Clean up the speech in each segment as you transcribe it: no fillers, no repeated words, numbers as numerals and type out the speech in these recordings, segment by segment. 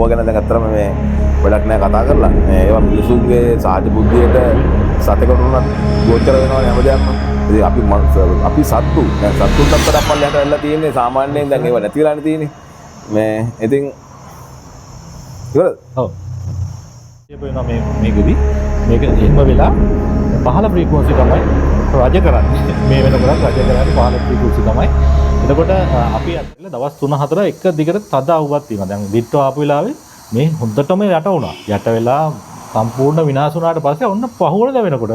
ඕවා ගැන දැන් අත්‍තරම මේ වැඩක් නෑ කතා කරලා. මේ ඒවා මිනිසුන්ගේ සාහිත්‍ය බුද්ධියට සතෙකුට උනත් ගෝචර වෙනවනේ හැමදේම. ඉතින් අපි සත්තු දැන් සත්තුන්ට අතර පල්ලෙහාට ඇවිල්ලා තියෙන්නේ සාමාන්‍යයෙන් දැන් ඒවා නැති වෙලානේ තියෙන්නේ. මේ ඉතින් ඉවරද? ඔව්. කියපේනවා මේකෙදි මේක එහෙම වෙලා පහළ ෆ්‍රීකවන්සි තමයි රජ කරන්නේ. මේ වෙනකොට රජ කරන්නේ පහළ ෆ්‍රීකවන්සි තමයි. එතකොට අපි අතල දවස් 3-4 එක දිගට තද අවුවක් තියෙනවා. දැන් දිට්ටෝ ආපු වෙලාවේ මේ හොඳටම යට වුණා. යට වෙලා සම්පූර්ණ විනාශ වුණාට පස්සේ ඔන්න පහුවන වෙනකොට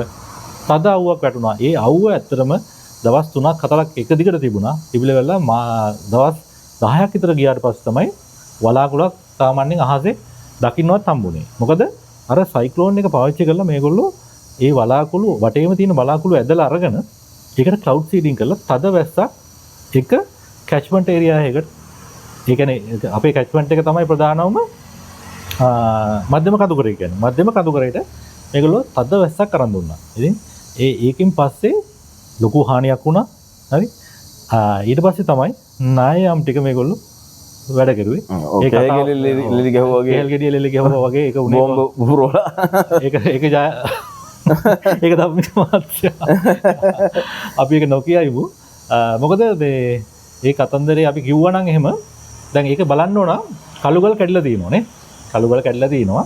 තද අවුවක් වැටුණා. ඒ අවුව ඇත්තටම දවස් 3-4ක් එක දිගට තිබුණා. තිබිල වෙලා දවස් 10ක් විතර ගියාට පස්සේ තමයි වලාකුළක් සාමාන්‍යයෙන් අහසේ දකින්නවත් හම්බුනේ. මොකද අර සයික්ලෝන් එක පාවිච්චි කරලා මේගොල්ලෝ ඒ වලාකුළු වටේම තියෙන වලාකුළු ඇදලා අරගෙන ඒකට ක්ලවුඩ් සීඩින් කරලා තද වැස්සක් එක කැච්මන්ට් ඒරියා එකකට ඒ කියන්නේ අපේ කැච්මන්ට් එක තමයි ප්‍රධානවම මධ්‍යම කඳුකරය කියන්නේ. මධ්‍යම කඳුකරයට මේගොල්ලෝ තද වැස්සක් අරන් දුන්නා. ඉතින් ඒකෙන් පස්සේ ලොකු හානියක් වුණා. හරි. ඊට පස්සේ තමයි නායම් ටික මේගොල්ලෝ වැඩ කරුවේ. ඒක ගෙලි ගැහුවා වගේ. ගෙල් ගෙඩිය ලෙලි ගැහුවා වගේ ඒක උනේ. බෝම්බ පුරවලා. ඒක තමයි මාත්‍යා. අපි ඒක නොකියයිමු. මොකද මේ කතන්දරේ අපි කිව්වා නම් එහෙම දැන් ඒක බලන්න ඕන කළුගල් කැඩිලා තියෙනවා නේ. කළුගල් කැඩිලා තියෙනවා.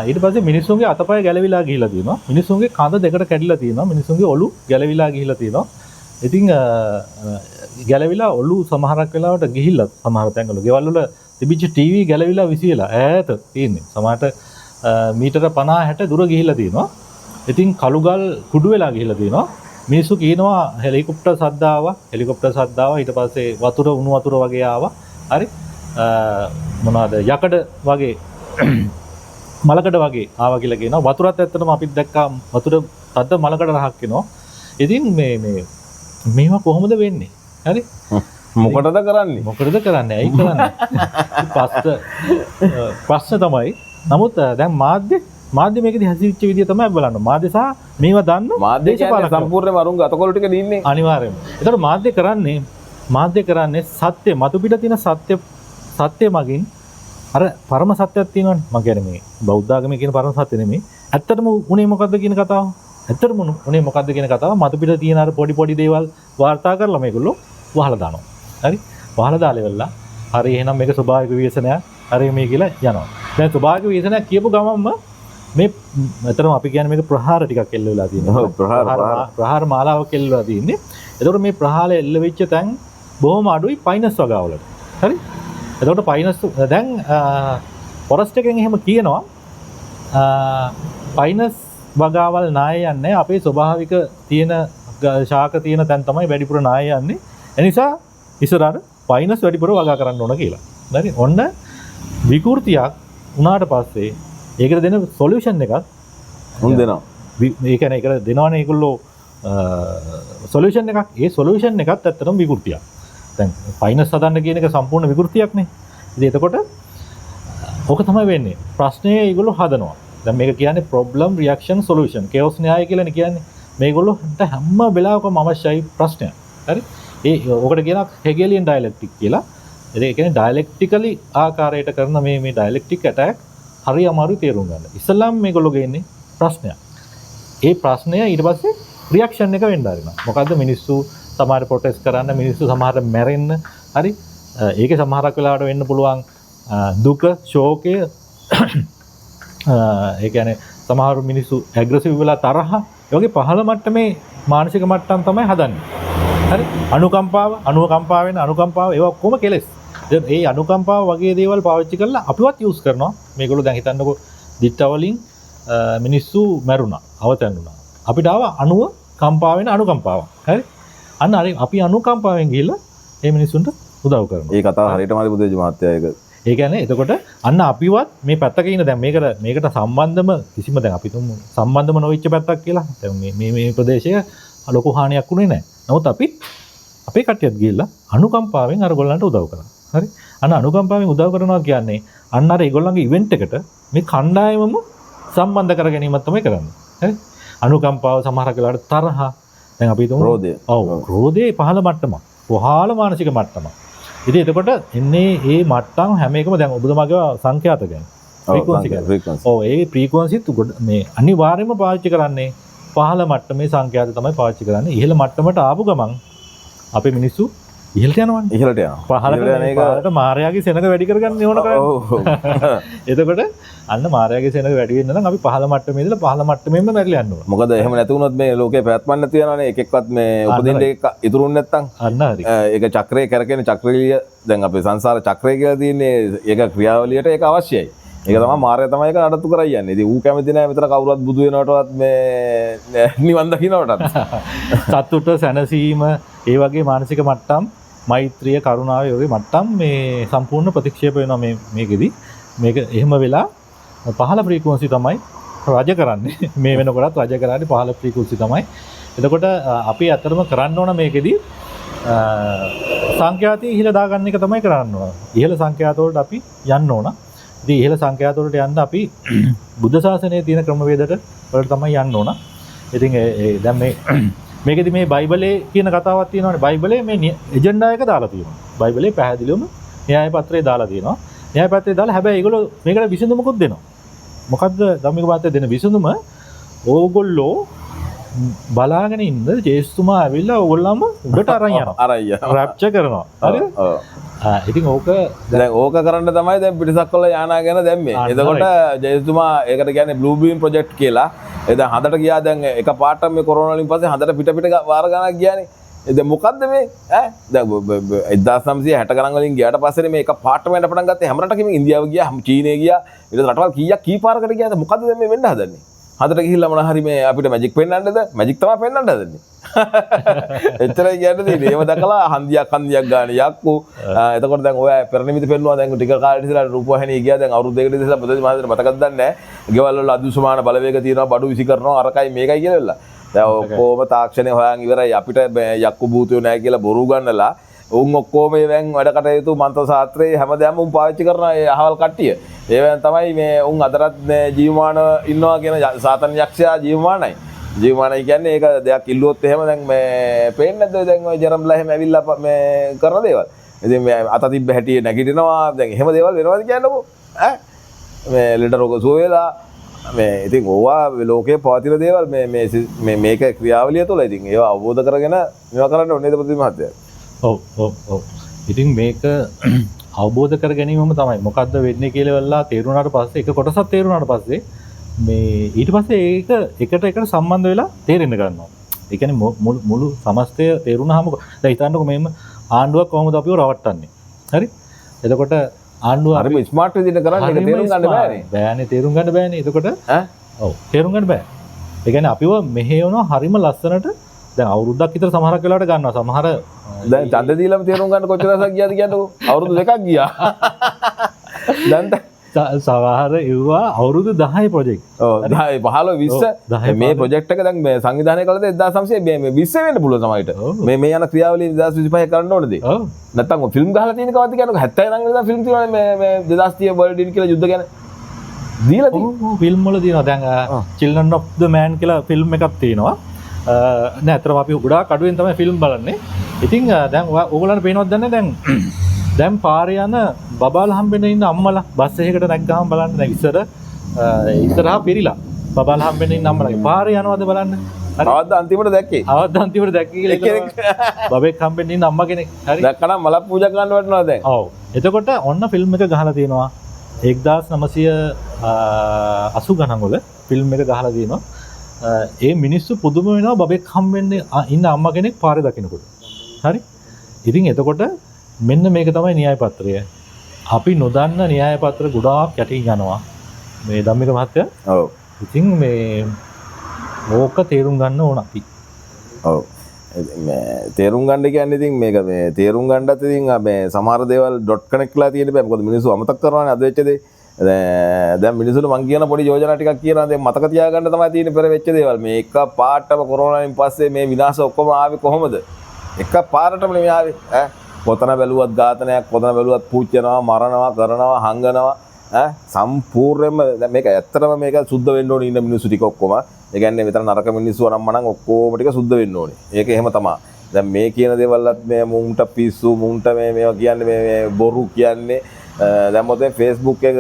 ඊට පස්සේ මිනිස්සුන්ගේ අතපය ගැලවිලා ගිහිලා තියෙනවා. මිනිස්සුන්ගේ කඳ දෙකට කැඩිලා තියෙනවා. මිනිස්සුන්ගේ ඔලු ගැලවිලා ගිහිලා තියෙනවා. ඉතින් ගැලවිලා ඔලු සමහරක් වෙලාවට ගිහිල්ලා සමහර තැන්වල ගෙවල් වල තිබිච්ච ටීවී ගැලවිලා විසිලා ඈත තියෙන්නේ. සමහරට මීටර 50-60 දුර ගිහිල්ලා තියෙනවා. ඉතින් කළුගල් කුඩු වෙලා ගිහිල්ලා තියෙනවා. මිනිස්සු කියනවා හෙලිකොප්ටර් සද්ද ආවා. හෙලිකොප්ටර් සද්ද ආවා. ඊට පස්සේ වතුර උණු වතුර වගේ ආවා. හරි. මොනවාද යකඩ වගේ මලකඩ වගේ ආවා කියලා කියනවා. වතුරත් ඇත්තටම අපිත් දැක්කා වතුර තද්ද මලකඩ රහක් එනවා. ඉතින් මේවා කොහොමද වෙන්නේ? හරි? මොකටද කරන්නේ? මොකටද කරන්නේ? ඇයි කරන්නේ? ප්‍රශ්න තමයි. නමුත් දැන් මාධ්‍ය මේකදී හැසිරිච්ච විදිය තමයි බලන්න. මාධ්‍ය සහ මේවා දන්න මාධ්‍ය කියන්නේ සම්පූර්ණයෙන්ම අරුන්ගේ අතකොළ ටික දින්නේ. අනිවාර්යයෙන්ම. ඒතකොට මාධ්‍ය කරන්නේ සත්‍ය මතු පිට තියෙන සත්‍ය මගින් අර පරම සත්‍යයක් තියෙනවනේ. මම කියන්නේ මේ බෞද්ධ ආගමේ කියන පරම සත්‍ය නෙමෙයි. ඇත්තටම උනේ මොකද්ද කියන කතාව. ඇත්තටම උනේ මොකද්ද කියන කතාව මතු පිට තියෙන අර පොඩි දේවල් වාර්තා කරලා මේගොල්ලෝ වහලා දානවා. හරි? වහලා දාලා ඉවරලා හරි එහෙනම් මේක ස්වභාවික විශ්ලේෂණයක්. හරි මේ කියලා යනවා. දැන් ස්වභාවික විශ්ලේෂණයක් කියපු ගමන්ම මේ ඇත්තටම අපි කියන්නේ මේක ප්‍රහාර ටිකක් එල්ල වෙලා තියෙනවා. ප්‍රහාර මාලාවක් එල්ල වෙලා තියෙන්නේ. එතකොට මේ ප්‍රහාරය එල්ල වෙච්ච තැන් බොහොම අඩුයි පයිනස් වගාවලට. හරි? එතකොට පයිනස් දැන් ෆොරස්ට් එකෙන් එහෙම කියනවා පයිනස් වගාවල් නාය යන්නේ අපේ ස්වභාවික තියෙන ශාක තියෙන තැන් තමයි වැඩිපුර නාය යන්නේ. ඒ නිසා ඉස්සරහට පයිනස් වැඩිපුර වගා කරන්න ඕන කියලා. හරි? ඔන්න විකෘතියක් උනාට පස්සේ ඒකට දෙන සොලියුෂන් එකක් උන් දෙනවා. ඒ කියන්නේ ඒකට දෙනවනේ ඒගොල්ලෝ සොලියුෂන් එකක්. ඒ සොලියුෂන් එකත් ඇත්තටම විකෘතියක්. දැන් පයිනස් හදන්න කියන එක සම්පූර්ණ විකෘතියක්නේ. ඉතින් එතකොට ඕක තමයි වෙන්නේ. ප්‍රශ්නේ ඒගොල්ලෝ හදනවා. දැන් මේක කියන්නේ problem reaction solution chaos න්‍යාය කියලානේ කියන්නේ. මේගොල්ලෝට හැම වෙලාවකම අවශ්‍යයි ප්‍රශ්නයක්. හරි? ඕකට කියනවා හෙගෙලියන් ඩයලෙක්ටික් කියලා. ඒ කියන්නේ ඩයලෙක්ටිකලි ආකාරයට කරන මේ ඩයලෙක්ටික් ඇටැක් හරි අමාරුයි තේරුම් ගන්න. ඉස්සල්ලාම මේගොල්ලෝ ගේන්නේ ප්‍රශ්නයක්. ඒ ප්‍රශ්නය ඊට පස්සේ රියැක්ෂන් එක වෙන්න ආරිනවා. මොකද්ද මිනිස්සු සමහර ප්‍රොටෙස්ට් කරන්න, මිනිස්සු සමහර මැරෙන්න. හරි? ඒකේ සමහරක් වෙලාවට වෙන්න පුළුවන් දුක, ශෝකය. ඒ කියන්නේ සමහර මිනිස්සු ඇග්‍රෙසිව් වෙලා තරහ. ඒ වගේ පහළ මට්ටමේ මානසික මට්ටම් තමයි හදන්නේ. හරි? අනුකම්පාව ඒවා ඔක්කොම කෙලෙස්. ඒ අනුකම්පාව වගේ දේවල් පාවිච්චි කරලා අපිවත් යූස් කරනවා. මේගොල්ලෝ දැන් හිතන්නකෝ දිට්ඨා වලින් මිනිස්සු මැරුණා, අවතැන්නුණා. අපිට ආව අනුකම්පාවෙන් අනුකම්පාවක්. හරි? අන්න අපි අනුකම්පාවෙන් ගිහිල්ලා මේ මිනිස්සුන්ට උදව් කරනවා. ඒ කතාව හරියටම හරි බුදුජ මහත්තයා ඒක. ඒ කියන්නේ එතකොට අන්න අපිවත් මේ පැත්තක ඉන්න දැන් මේකට සම්බන්ධම කිසිම දැන් අපි තුමු සම්බන්ධම නොවිච්ච පැත්තක් කියලා. දැන් මේ ප්‍රදේශයේ ලොකු හානියක් වුණේ නැහැ. නමුත් අපි අපේ කට්ටියත් ගිහිල්ලා අනුකම්පාවෙන් අර ගොල්ලන්ට උදව් කරනවා. හරි? අන්න අනුකම්පාවෙන් උදව් කරනවා කියන්නේ අන්න අර ඒගොල්ලන්ගේ ඉවෙන්ට් එකට මේ කණ්ඩායමම සම්බන්ධ කර ගැනීමක් තමයි කරන්නේ. හරි? අනුකම්පාව සමහරක් වෙලාවට තරහ දැන් අපි හිතමු ක්‍රෝධය. ඔව් ක්‍රෝධයේ පහළ මට්ටමක්. පහළ මානසික මට්ටමක්. ඉතින් එතකොට එන්නේ මේ මට්ටම් හැම එකම දැන් ඔබතුමාගේ සංඛ්‍යාත ගැන ෆ්‍රීකවන්සි ගැන. ඔව් ඒ ෆ්‍රීකවන්සිත් මේ අනිවාර්යයෙන්ම පාවිච්චි කරන්නේ පහළ මට්ටමේ සංඛ්‍යාත තමයි පාවිච්චි කරන්නේ. ඉහළ මට්ටමට ආපු ගමන් අපේ මිනිස්සු ඉහළට යනවනේ. ඉහළට යනවා. පහළට මායාවේ සෙනඟ වැඩි කරගන්න ඕන කරන්නේ. එතකොට අන්න මායාවේ සෙනඟ වැඩි වෙන්න නම් අපි පහළ මට්ටමේ ඉඳලා පහළ මට්ටමෙන්ම මැරිලා යන්න ඕන. මොකද එහෙම නැති වුණොත් මේ ලෝකේ පැවැත්මක් නැති වෙනවනේ. එකෙක්වත් මේ උපදින්න එක ඉතුරුන්නේ නැත්තම්. අන්න හරි. ඒක චක්‍රයේ කරගෙන චක්‍රීය දැන් අපේ සංසාර චක්‍රය කියලා තියෙන්නේ ඒක ක්‍රියාවලියට ඒක අවශ්‍යයි. ඒක තමයි මායя තමයි ඒක නඩත්තු කරයි යන්නේ. ඉතින් ඌ කැමති නැහැ මෙතන කවුරුත් බුදු වෙනවටවත් මේ නිවන් දකින්නවටත්. සතුට සැනසීම ඒ වගේ මානසික මට්ටම් මෛත්‍රිය කරුණාව වගේ මට්ටම් මේ සම්පූර්ණ ප්‍රතික්ෂේප වෙනවා මේකෙදි. මේක එහෙම වෙලා පහළ ෆ්‍රීකවන්සි තමයි රජ කරන්නේ. මේ වෙනකොටත් රජ කරන්නේ පහළ ෆ්‍රීකවන්සි තමයි. එතකොට අපි ඇත්තටම කරන්න ඕන මේකෙදි සංඛ්‍යාතය ඉහළ දාගන්න එක තමයි කරන්න ඕන. ඉහළ සංඛ්‍යාත වලට අපි යන්න ඕන. ඉතින් ඉහළ සංඛ්‍යාත වලට යන්න අපි බුද්ධ ශාසනයේ තියෙන ක්‍රමවේදයට වලට තමයි යන්න ඕන. ඉතින් දැන් මේකෙදි මේ බයිබලයේ කියන කතාවක් තියෙනවානේ. බයිබලයේ මේ එජෙන්ඩා එක දාලා තියෙනවා. බයිබලයේ පැහැදිලිවම න්‍යාය පත්‍රය දාලා තියෙනවා. න්‍යාය පත්‍රය දාලා හැබැයි ඒගොල්ලෝ මේකට විසඳුමකුත් දෙනවා. මොකද්ද ධම්මික මාත්‍ය දෙන විසඳුම? ඕගොල්ලෝ බලාගෙන ඉන්න ජේසුතුමා ඇවිල්ලා ඕගොල්ලන්ම උඩට අරන් යනවා. අරන් යනවා. රැප්චර් කරනවා. හරිද? ඉතින් ඕක දැන් ඕක කරන්න තමයි දැන් පිටසක් වල යානා ගැන දැම්මේ. එතකොට ජේසුතුමා ඒකට කියන්නේ බ්ලූ බීම් ප්‍රොජෙක්ට් කියලා. ඒ දැන් හදට ගියා දැන් එක පාටම මේ කොරෝනා වලින් පස්සේ හදට පිට වාර ගණක් ගියානේ. දැන් මොකද්ද මේ ඈ දැන් 1960 ගණන් වලින් ගියාට පස්සේ මේ එක පාටම යන පටන් ගත්තේ හැම රටකම ඉන්දියාව ගියා චීනය ගියා ඊට රටවල් කීයක් කී පාරකට ගියාද මොකද්ද දැන් මේ වෙන්න හදන්නේ හදට ගිහිල්ලා මොන හරි මේ අපිට මැජික් පෙන්වන්නද මැජික් තමයි පෙන්වන්න හදන්නේ එච්චරයි කියන්නේ තියෙන්නේ ඒව දැකලා හන්දියක් ගන්න යක්කු එතකොට දැන් ඔය පෙරනිමිති පෙන්වනවා දැන් ටික කාලෙට ඉස්සලා රූපවාහිනිය ගියා දැන් අවුරුදු දෙකකට ඉස්සලා පොතේ මහත්තයා මතකද දන්නේ නැහැ ගෙවල් වල අදුසුමාන බලවේග තියෙනවා බඩු විසි කරනවා අරකයි මේකයි කියලා වෙලා දැන් ඔක්කොම තාක්ෂණය හොයන් ඉවරයි අපිට යක්කු භූතයෝ නැහැ කියලා බොරු ගන්නලා උන් ඔක්කොම මේවෙන් වැඩ කටයුතු මන්ත්‍ර ශාස්ත්‍රයේ හැමදේම උන් පාවිච්චි කරන ඒ අහවල් කට්ටිය. ඒවෙන් තමයි මේ උන් අදටත් ජීවමාන ඉන්නවා කියන සාතන් යක්ෂයා ජීවමානයි. ජීවමානයි කියන්නේ ඒක දෙයක් ඉල්ලුවොත් එහෙම දැන් මේ පේන්නේ නැද්ද දැන් ඔය ජරම්ලා එහෙම ඇවිල්ලා මේ කරන දේවල්. ඉතින් මේ අත තිබ්බ හැටි නැගිටිනවා දැන් එහෙම දේවල් වෙනවද කියන්නකෝ. ඈ මේ ලෙඩ රෝග සුව වෙලා මේ ඉතින් ඕවා ලෝකයේ පවතින දේවල් මේ මේක ක්‍රියාවලිය තුළ ඉතින් ඒවා අවබෝධ කරගෙන මේවා කරන්න ඕනේ නේද ප්‍රති මහත්තයා. ඔව් ඉතින් මේක අවබෝධ කර ගැනීමම තමයි මොකද්ද වෙන්නේ කියලා වෙලා තේරුණාට පස්සේ එක කොටසක් තේරුණාට පස්සේ මේ ඊට පස්සේ ඒක එකට සම්බන්ධ වෙලා තේරෙන්න ගන්නවා. ඒ කියන්නේ මුළු සමස්තය තේරුණාම දැන් හිතන්නකෝ මේම ආණ්ඩුවක් කොහොමද අපිව රවට්ටන්නේ. හරි? එතකොට ආණ්ඩුව හරිම ස්මාර්ට් විදිහට කරන්නේ ඒක තේරුම් ගන්න බෑනේ. බෑනේ තේරුම් ගන්න බෑනේ. එතකොට ඔව් තේරුම් ගන්න බෑ. ඒ කියන්නේ අපිව මෙහෙයවනවා හරිම ලස්සනට දැන් අවුරුද්දක් විතර සමහරක් වෙලාවට ගන්නවා. සමහර දැන් ඡන්ද දීලාම තේරුම් ගන්න කොච්චර රසක් ගියාද කියන්නකෝ. අවුරුදු දෙකක් ගියා. දැන් සමහර ඉවුවා අවුරුදු 10 ප්‍රොජෙක්ට්. ඔව් 10 15 20 මේ ප්‍රොජෙක්ට් එක දැන් මේ සංවිධානය කළද 1900 මේ 20 වෙන්න පුළුවන් සමහරට. මේ යන ක්‍රියාවලිය 2025 කරන්න ඕනද? ඔව්. නැත්තම් ඔය ෆිල්ම් ගහලා තියෙන කවද්ද කියන්නකෝ 70 නම් ඉඳලා ෆිල්ම් තියෙනවා මේ 2030 වර්ල්ඩ් ඉන් කියලා යුද්ධ ගැන. දීලා තියෙනවා. ඔව් ෆිල්ම් වල තියෙනවා. දැන් Children of the Man කියලා ෆිල්ම් එකක් තියෙනවා. නෑ අතරම අපි ගොඩාක් අඩුවෙන් තමයි ෆිල්ම් බලන්නේ. ඉතින් දැන් ඕගොල්ලන්ට පේනවද දන්නේ දැන් පාරේ යන බබාලා හම්බෙන්න ඉන්න අම්මලා බස් එකකට නැග්ගාම බලන්න දැන් ඉස්සරහා පිරිලා බබාලා හම්බෙන්න ඉන්න අම්මලාගේ පාරේ යනවද බලන්න. අවද්ද අන්තිමට දැක්කේ. අවද්ද අන්තිමට දැක්කේ කියලා බබෙක් හම්බෙන්න ඉන්න අම්මා කෙනෙක්. හරි. දැක්කනම් මල පූජා කරන්න වටනවා දැන්. ඔව්. එතකොට ඔන්න ෆිල්ම් එක ගහලා තියෙනවා 1980 ගණන් වල ෆිල්ම් එක ගහලා තියෙනවා. ඒ මිනිස්සු පුදුම වෙනවා බබෙක් හම්බෙන්න ඉන්න අම්මා කෙනෙක් පාරේ දකින්නකොට. හරි? ඉතින් එතකොට මෙන්න මේක තමයි න්‍යාය පත්‍රය. අපි නොදන්න න්‍යාය පත්‍ර ගොඩාක් යටින් යනවා. මේ ධම්මික මහත්තයා. ඔව්. ඉතින් මේ ඕක තේරුම් ගන්න ඕන අපි. ඔව්. මේ තේරුම් ගන්න කියන්නේ ඉතින් මේක මේ තේරුම් ගන්නත් ඉතින් මේ සමහර දේවල් ඩොට් කනෙක්ට්ලා තියෙන්න බෑ. මොකද මිනිස්සු අමතක කරනවානේ අද වෙච්ච දේ. දැන් මිනිස්සුන්ට මං කියන පොඩි යෝජනා ටිකක් කියනවා. දැන් මතක තියාගන්න තමයි තියෙන්නේ පෙර වෙච්ච දේවල්. මේ එක පාටම කොරෝනාවෙන් පස්සේ මේ විනාශ ඔක්කොම ආවේ කොහොමද? එක පාරටම නෙමෙයි ආවේ. ඈ කොතන බැලුවත් ඝාතනයක්, කොතන බැලුවත් පුච්චනවා, මරනවා, කරනවා, හංගනවා. ඈ සම්පූර්ණයෙන්ම මේක ඇත්තටම මේක සුද්ධ වෙන්න ඕනේ ඉන්න මිනිස්සු ටික ඔක්කොම. ඒ කියන්නේ මෙතන නරක මිනිස්සු වරම්ම නම් ඔක්කොම ටික සුද්ධ වෙන්න ඕනේ. ඒක එහෙම තමයි. දැන් මේ කියන දේවල්වත් මේ මුන්ට පිස්සු මුන්ට මේවා කියන්නේ මේ බොරු කියන්නේ දැන් මොකද Facebook එක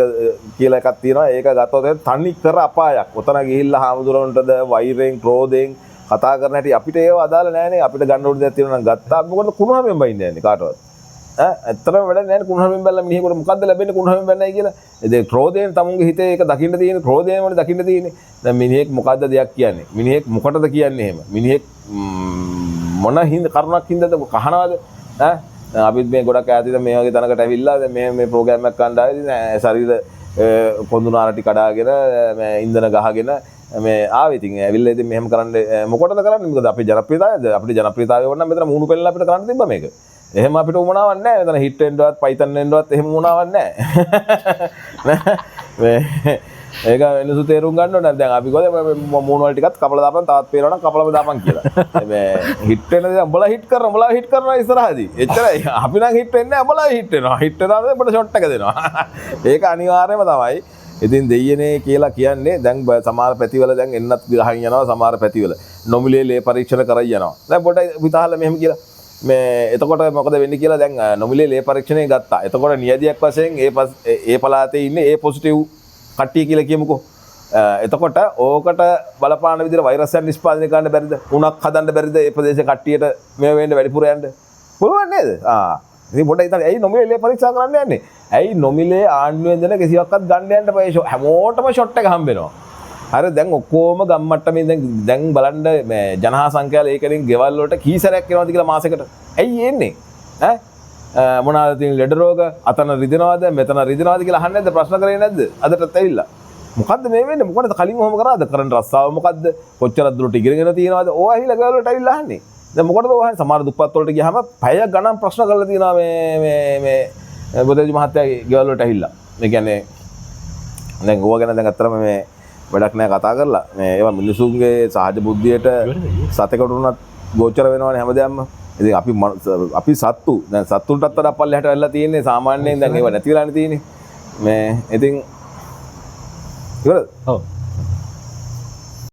කියලා එකක් තියෙනවා ඒක ගත්තොත් තනි කර අපායක්. ඔතන ගිහිල්ලා හාමුදුරන්ටද වෛරයෙන් ක්‍රෝධයෙන් කතා කරන හැටි අපිට ඒව අදාළ නැහැ අපිට ගන්න ඕන දේවල් තියෙනවා නම් ගත්තා මොකද කුණුහමෙන් බයින්නේ නැහැ කාටවත් ඇත්තටම වැඩ නැහැ කුණුහමෙන් බැලලා මිනිහෙකුට මොකද්ද ලැබෙන්නේ කුණුහමෙන් බැලනයි කියලා ඒ ක්‍රෝධයෙන් තමුන්ගේ හිතේ ඒක දකින්න තියෙන ක්‍රෝධයෙන් වල දකින්න තියෙන්නේ දැන් මිනිහෙක් මොකද්ද දෙයක් කියන්නේ මිනිහෙක් මොකටද කියන්නේ එහෙම මිනිහෙක් මොන හිඳ කරුණක් හින්දාද කහනවාද අපිත් මේ ගොඩක් ඈතින් මේ වගේ තැනකට ඇවිල්ලා දැන් මේ ප්‍රෝග්‍රෑම් එකක් ගන්න ආවේ ශරීර කොඳුනාරටි කඩාගෙන මේ ඉන්ධන ගහගෙන මේ ආවේ ඉතින් ඇවිල්ලා ඉතින් මෙහෙම කරන්න මොකටද කරන්නේ මොකද අපේ ජනප්‍රියතාවයද අපේ ජනප්‍රියතාවය වුණා මෙතන මූණු පෙන්නලා අපිට කරන්න තිබ්බා මේක එහෙම අපිට උමනාවක් නැහැ මෙතන හිට් වෙන්නවත් පයිතන් වෙන්නවත් එහෙම උමනාවක් නැහැ මේ ඒක වෙනසු තේරුම් ගන්න ඕනේ දැන් අපි කොහොමද මූණ වල ටිකත් කපලා දාපන් තවත් පේනවා නම් කපලම දාපන් කියලා මේ හිට් වෙන දේ උඹලා හිට් කරනවා උඹලා හිට් කරනවා ඉස්සරහදී එච්චරයි අපි නම් හිට් වෙන්නේ නැහැ උඹලා හිට් වෙනවා හිට් වෙනවා අපිට ෂොට් එක දෙනවා ඒක අනිවාර්යයෙන්ම තමයි ඉතින් දෙයියනේ කියලා කියන්නේ දැන් සමහර පැතිවල දැන් එන්නත් ගහන් යනවා සමහර පැතිවල නොමිලේ ලේ පරීක්ෂණ කරයි යනවා දැන් පොඩ්ඩක් විතහල මෙහෙම කියලා මේ එතකොට මොකද වෙන්නේ කියලා දැන් නොමිලේ ලේ පරීක්ෂණය ගත්තා එතකොට නියදියක් වශයෙන් ඒ පළාතේ ඉන්නේ ඒ පොසිටිව් කට්ටිය කියලා කියමුකෝ එතකොට ඕකට බලපාන විදිහට වෛරසයක් නිෂ්පාදනය කරන්න බැරිද උණක් හදන්න බැරිද ඒ ප්‍රදේශයේ කට්ටියට මේ වෙන්න වැඩිපුර යන්න පුළුවන් නේද ඉතින් පොඩ්ඩක් හිතන්න ඇයි නොමිලේ ලේ පරීක්ෂා කරන්න යන්නේ ඇයි නොමිලේ ආණ්ඩුවෙන් දෙන කිසිවක්වත් ගන්න යන්න බෑ හැමෝටම ෂොට් එක හම්බෙනවා හරි දැන් ඔක්කොම ගම්මට්ටමේ දැන් බලන්න මේ ජනහා සංඛ්‍යාව ඒකෙන් ගෙවල් වලට කී සැරයක් එනවද කියලා මාසෙකට ඇයි එන්නේ මොනවාද තියෙන ලෙඩ රෝග අතන රිදෙනවද මෙතන රිදෙනවද කියලා අහන්නේ නැද්ද ප්‍රශ්න කරේ නැද්ද අදටත් ඇවිල්ලා මොකද්ද මේ වෙන්නේ මොකටද කලින් ඔහොම කරාද කරන්න රස්සාව මොකද්ද කොච්චර දුරට ඉගෙනගෙන තියෙනවද ඕවා ඇහිලා ගෙවල් වලට ඇවිල්ලා අහන්නේ දැන් මොකටද ඔය අහන්නේ සමහර දුප්පත් වලට ගියාම පැය ගණන් ප්‍රශ්න කරලා තියෙනවා මේ බොදේජි මහත්තයාගේ ගෙවල් වලට ඇවිල්ලා මේ කියන්නේ දැන් ඕවා ගැන දැන් අත්‍තරම මේ වැඩක් නෑ කතා කරලා මේ ඒවා මිනිසුන්ගේ සහජ බුද්ධියට සතෙකුට උනත් ගෝචර වෙනවනේ හැමදේම ඉතින් අපි සත්තු දැන් සත්තුන්ටත් වඩා පල්ලෙහාට වෙලා තියෙන්නේ සාමාන්‍යයෙන් දැන් ඒව නැති වෙලානේ තියෙන්නේ මේ ඉතින් ඉවරද ඔව්